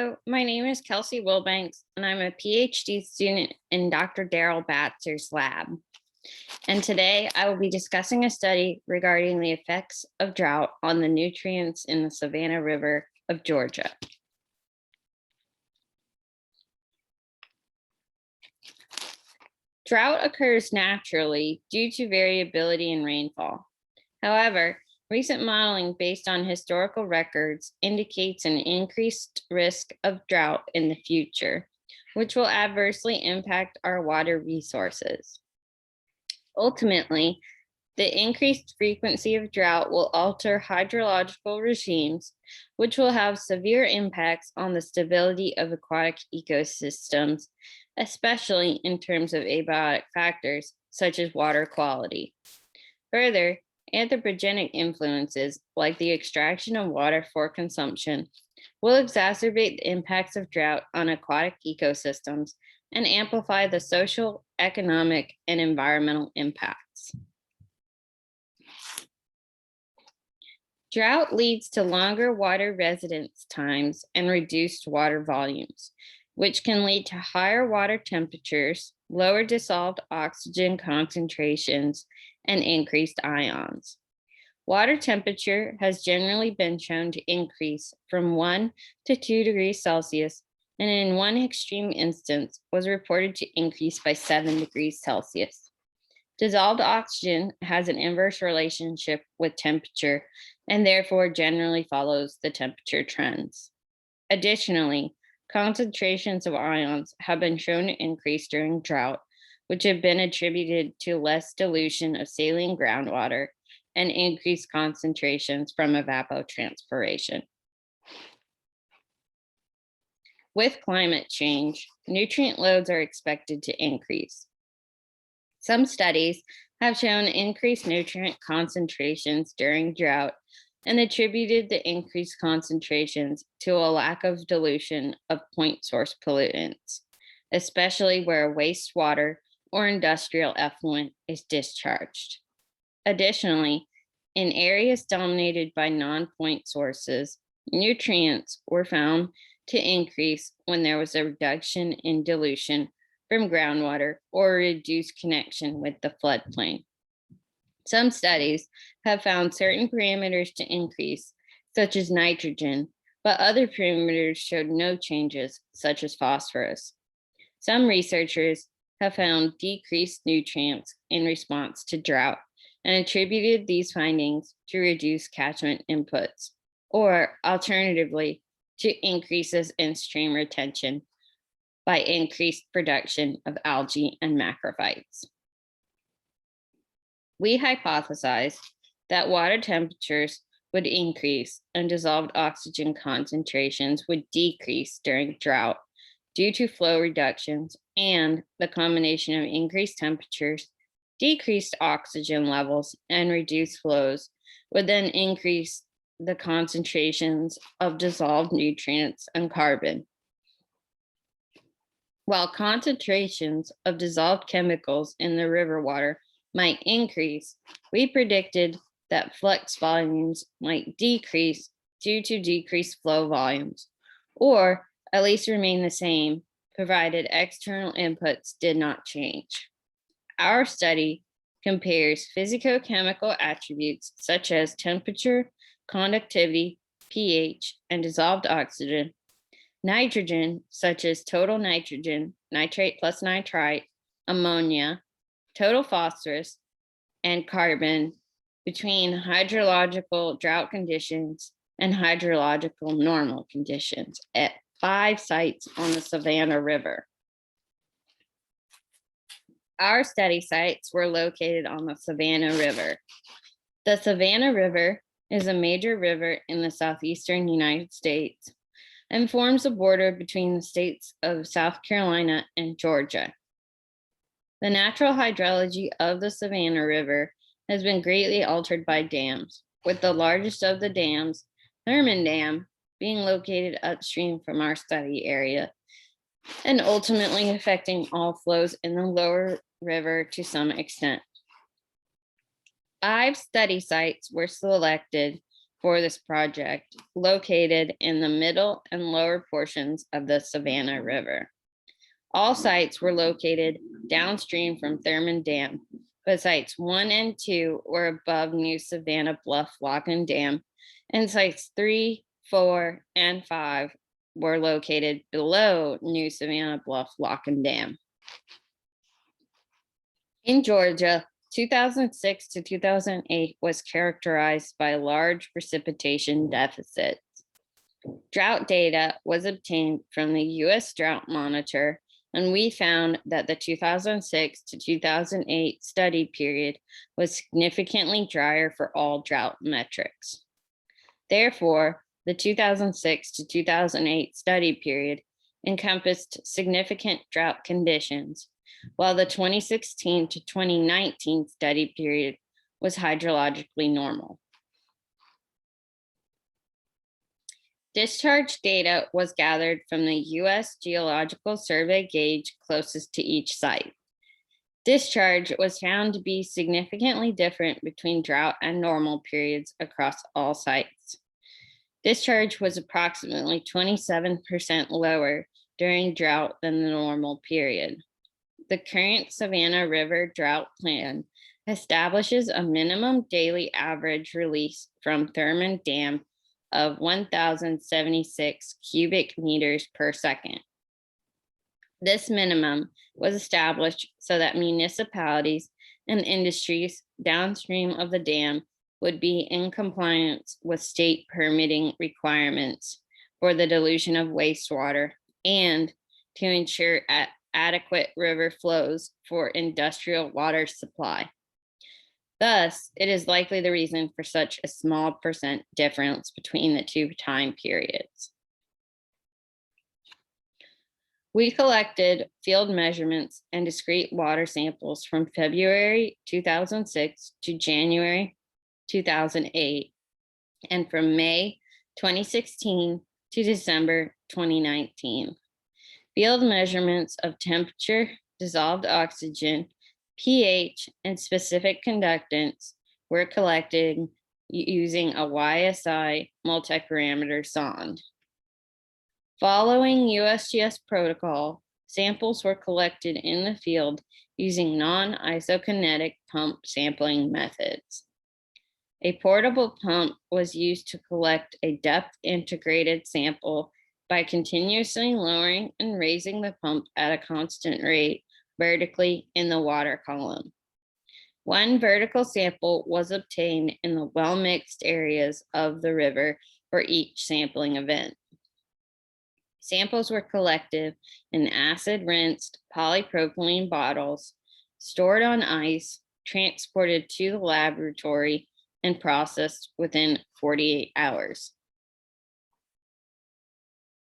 Hello, my name is Kelsey Wilbanks, and I'm a PhD student in Dr. Daryl Batzer's lab. And today I will be discussing a study regarding the effects of drought on the nutrients in the Savannah River of Georgia. Drought occurs naturally due to variability in rainfall. However, recent modeling based on historical records indicates an increased risk of drought in the future, which will adversely impact our water resources. Ultimately, the increased frequency of drought will alter hydrological regimes, which will have severe impacts on the stability of aquatic ecosystems, especially in terms of abiotic factors such as water quality. Further, anthropogenic influences, like the extraction of water for consumption, will exacerbate the impacts of drought on aquatic ecosystems and amplify the social, economic, and environmental impacts. Drought leads to longer water residence times and reduced water volumes, which can lead to higher water temperatures, lower dissolved oxygen concentrations, and increased ions. Water temperature has generally been shown to increase from 1 to 2 degrees Celsius, and in one extreme instance was reported to increase by 7 degrees Celsius. Dissolved oxygen has an inverse relationship with temperature and therefore generally follows the temperature trends. Additionally, concentrations of ions have been shown to increase during drought, which have been attributed to less dilution of saline groundwater and increased concentrations from evapotranspiration. With climate change, nutrient loads are expected to increase. Some studies have shown increased nutrient concentrations during drought and attributed the increased concentrations to a lack of dilution of point source pollutants, especially where wastewater or industrial effluent is discharged. Additionally, in areas dominated by non-point sources, nutrients were found to increase when there was a reduction in dilution from groundwater or a reduced connection with the floodplain. Some studies have found certain parameters to increase, such as nitrogen, but other parameters showed no changes, such as phosphorus. Some researchers have found decreased nutrients in response to drought and attributed these findings to reduced catchment inputs, or alternatively, to increases in stream retention by increased production of algae and macrophytes. We hypothesized that water temperatures would increase and dissolved oxygen concentrations would decrease during drought due to flow reductions, and the combination of increased temperatures, decreased oxygen levels, and reduced flows would then increase the concentrations of dissolved nutrients and carbon. While concentrations of dissolved chemicals in the river water might increase, we predicted that flux volumes might decrease due to decreased flow volumes, or at least remain the same, provided external inputs did not change. Our study compares physicochemical attributes such as temperature, conductivity, pH, and dissolved oxygen, nitrogen, such as total nitrogen, nitrate plus nitrite, ammonia, total phosphorus, and carbon between hydrological drought conditions and hydrological normal conditions at 5 sites on the Savannah River. Our study sites were located on the Savannah River. The Savannah River is a major river in the southeastern United States and forms a border between the states of South Carolina and Georgia. The natural hydrology of the Savannah River has been greatly altered by dams, with the largest of the dams, Herman Dam, being located upstream from our study area, and ultimately affecting all flows in the lower river to some extent. 5 study sites were selected for this project, located in the middle and lower portions of the Savannah River. All sites were located downstream from Thurman Dam, but sites 1 and 2 were above New Savannah Bluff Lock and Dam, and sites 3, 4, and 5 were located below New Savannah Bluff Lock and Dam. In Georgia, 2006 to 2008 was characterized by large precipitation deficits. Drought data was obtained from the U.S. Drought Monitor, and we found that the 2006 to 2008 study period was significantly drier for all drought metrics. Therefore, the 2006 to 2008 study period encompassed significant drought conditions, while the 2016 to 2019 study period was hydrologically normal. Discharge data was gathered from the U.S. Geological Survey gauge closest to each site. Discharge was found to be significantly different between drought and normal periods across all sites. Discharge was approximately 27% lower during drought than the normal period. The current Savannah River drought plan establishes a minimum daily average release from Thurman Dam of 1,076 cubic meters per second. This minimum was established so that municipalities and industries downstream of the dam would be in compliance with state permitting requirements for the dilution of wastewater and to ensure adequate river flows for industrial water supply. Thus, it is likely the reason for such a small percent difference between the two time periods. We collected field measurements and discrete water samples from February 2006 to January 2008, and from May 2016 to December 2019. Field measurements of temperature, dissolved oxygen, pH, and specific conductance were collected using a YSI multi-parameter sonde. Following USGS protocol, samples were collected in the field using non-isokinetic pump sampling methods. A portable pump was used to collect a depth integrated sample by continuously lowering and raising the pump at a constant rate vertically in the water column. One vertical sample was obtained in the well-mixed areas of the river for each sampling event. Samples were collected in acid-rinsed polypropylene bottles, stored on ice, transported to the laboratory, and processed within 48 hours.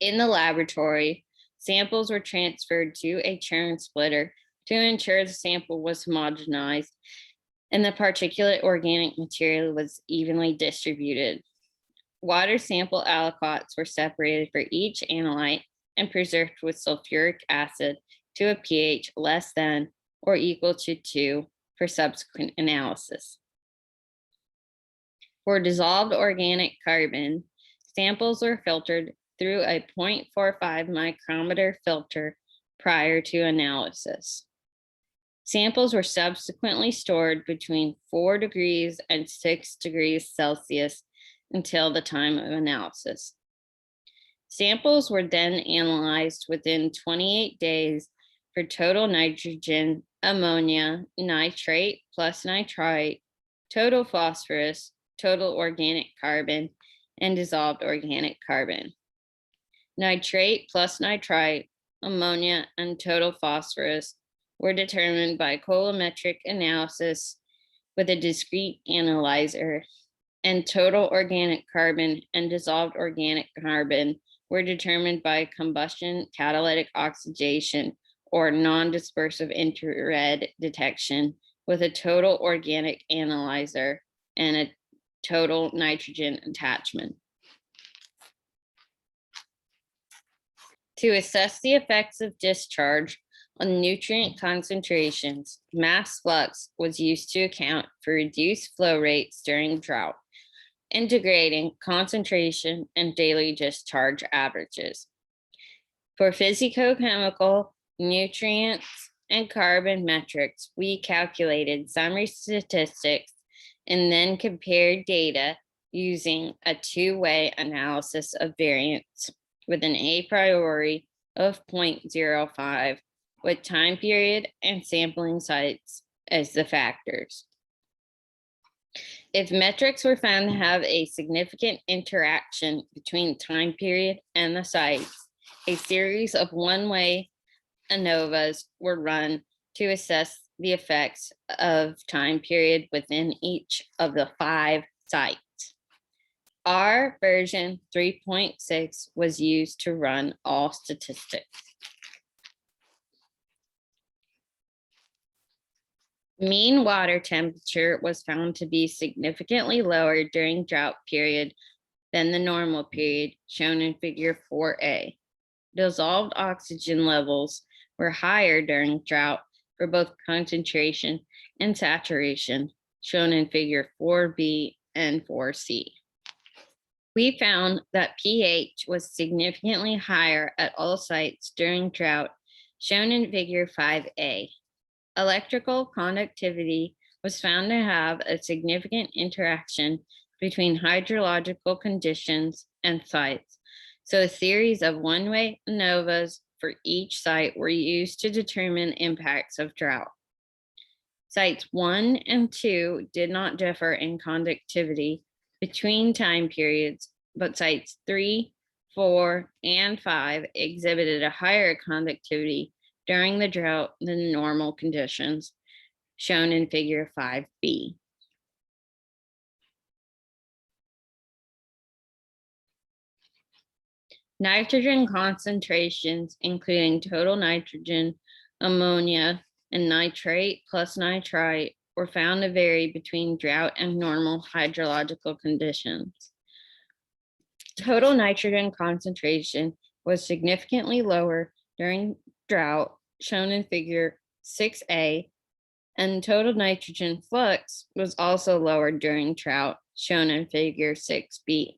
In the laboratory, samples were transferred to a churn splitter to ensure the sample was homogenized and the particulate organic material was evenly distributed. Water sample aliquots were separated for each analyte and preserved with sulfuric acid to a pH less than or equal to 2 for subsequent analysis. For dissolved organic carbon, samples were filtered through a 0.45 micrometer filter prior to analysis. Samples were subsequently stored between 4 degrees and 6 degrees Celsius until the time of analysis. Samples were then analyzed within 28 days for total nitrogen, ammonia, nitrate plus nitrite, total phosphorus, total organic carbon, and dissolved organic carbon. Nitrate plus nitrite, ammonia, and total phosphorus were determined by colorimetric analysis with a discrete analyzer, and total organic carbon and dissolved organic carbon were determined by combustion catalytic oxidation or non-dispersive infrared detection with a total organic analyzer and a total nitrogen attachment. To assess the effects of discharge on nutrient concentrations, mass flux was used to account for reduced flow rates during drought, integrating concentration and daily discharge averages. For physicochemical, nutrients, and carbon metrics, we calculated summary statistics and then compared data using a two-way analysis of variance with an a priori of 0.05 with time period and sampling sites as the factors. If metrics were found to have a significant interaction between time period and the sites, a series of one-way ANOVAs were run to assess the effects of time period within each of the 5 sites. Our version 3.6 was used to run all statistics. Mean water temperature was found to be significantly lower during drought period than the normal period, shown in figure 4A. Dissolved oxygen levels were higher during drought for both concentration and saturation, shown in figure 4B and 4C. We found that pH was significantly higher at all sites during drought, shown in figure 5A. Electrical conductivity was found to have a significant interaction between hydrological conditions and sites. So a series of one-way ANOVAs for each site were used to determine impacts of drought. Sites 1 and 2 did not differ in conductivity between time periods, but sites 3, 4, and 5 exhibited a higher conductivity during the drought than normal conditions, shown in figure 5B. Nitrogen concentrations, including total nitrogen, ammonia, and nitrate plus nitrite, were found to vary between drought and normal hydrological conditions. Total nitrogen concentration was significantly lower during drought, shown in figure 6A, and total nitrogen flux was also lower during drought, shown in figure 6B.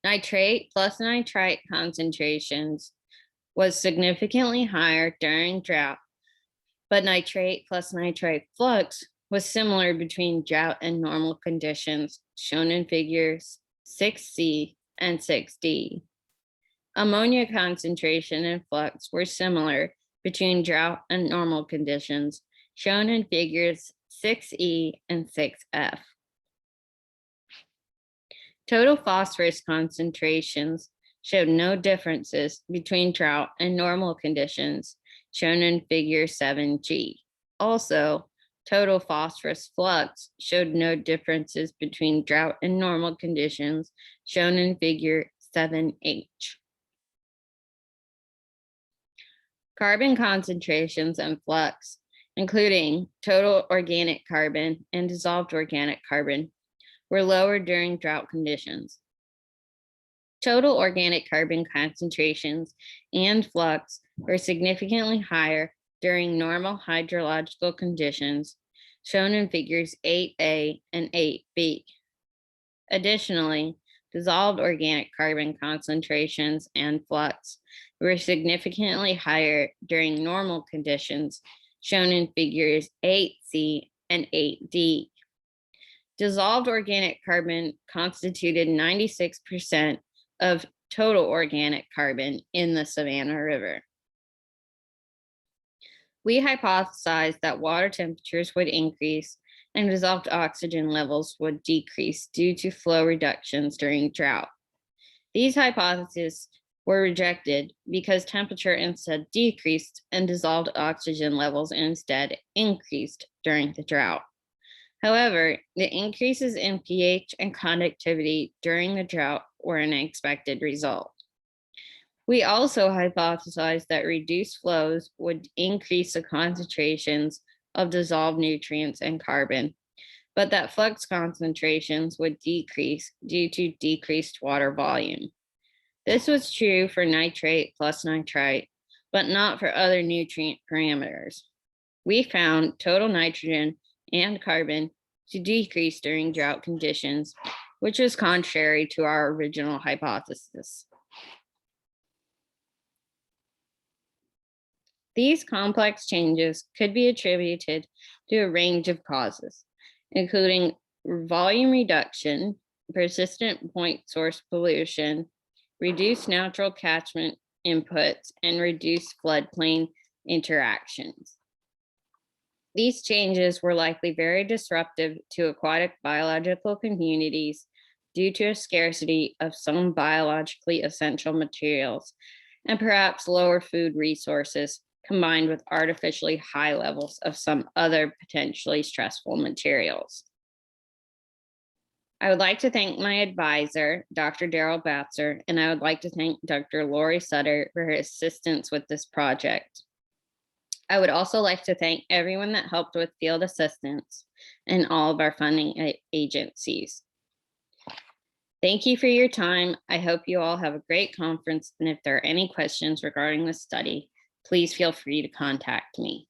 Nitrate plus nitrite concentrations was significantly higher during drought, but nitrate plus nitrite flux was similar between drought and normal conditions, shown in figures 6C and 6D. Ammonia concentration and flux were similar between drought and normal conditions, shown in figures 6E and 6F. Total phosphorus concentrations showed no differences between drought and normal conditions, shown in figure 7G. Also, total phosphorus flux showed no differences between drought and normal conditions, shown in figure 7H. Carbon concentrations and flux, including total organic carbon and dissolved organic carbon, were lower during drought conditions. Total organic carbon concentrations and flux were significantly higher during normal hydrological conditions, shown in figures 8A and 8B. Additionally, dissolved organic carbon concentrations and flux were significantly higher during normal conditions, shown in figures 8C and 8D. Dissolved organic carbon constituted 96% of total organic carbon in the Savannah River. We hypothesized that water temperatures would increase and dissolved oxygen levels would decrease due to flow reductions during drought. These hypotheses were rejected because temperature instead decreased and dissolved oxygen levels instead increased during the drought. However, the increases in pH and conductivity during the drought were an expected result. We also hypothesized that reduced flows would increase the concentrations of dissolved nutrients and carbon, but that flux concentrations would decrease due to decreased water volume. This was true for nitrate plus nitrite, but not for other nutrient parameters. We found total nitrogen and carbon to decrease during drought conditions, which was contrary to our original hypothesis. These complex changes could be attributed to a range of causes, including volume reduction, persistent point source pollution, reduced natural catchment inputs, and reduced floodplain interactions. These changes were likely very disruptive to aquatic biological communities due to a scarcity of some biologically essential materials and perhaps lower food resources combined with artificially high levels of some other potentially stressful materials. I would like to thank my advisor, Dr. Daryl Batzer, and I would like to thank Dr. Lori Sutter for her assistance with this project. I would also like to thank everyone that helped with field assistance and all of our funding agencies. Thank you for your time. I hope you all have a great conference, and if there are any questions regarding this study, please feel free to contact me.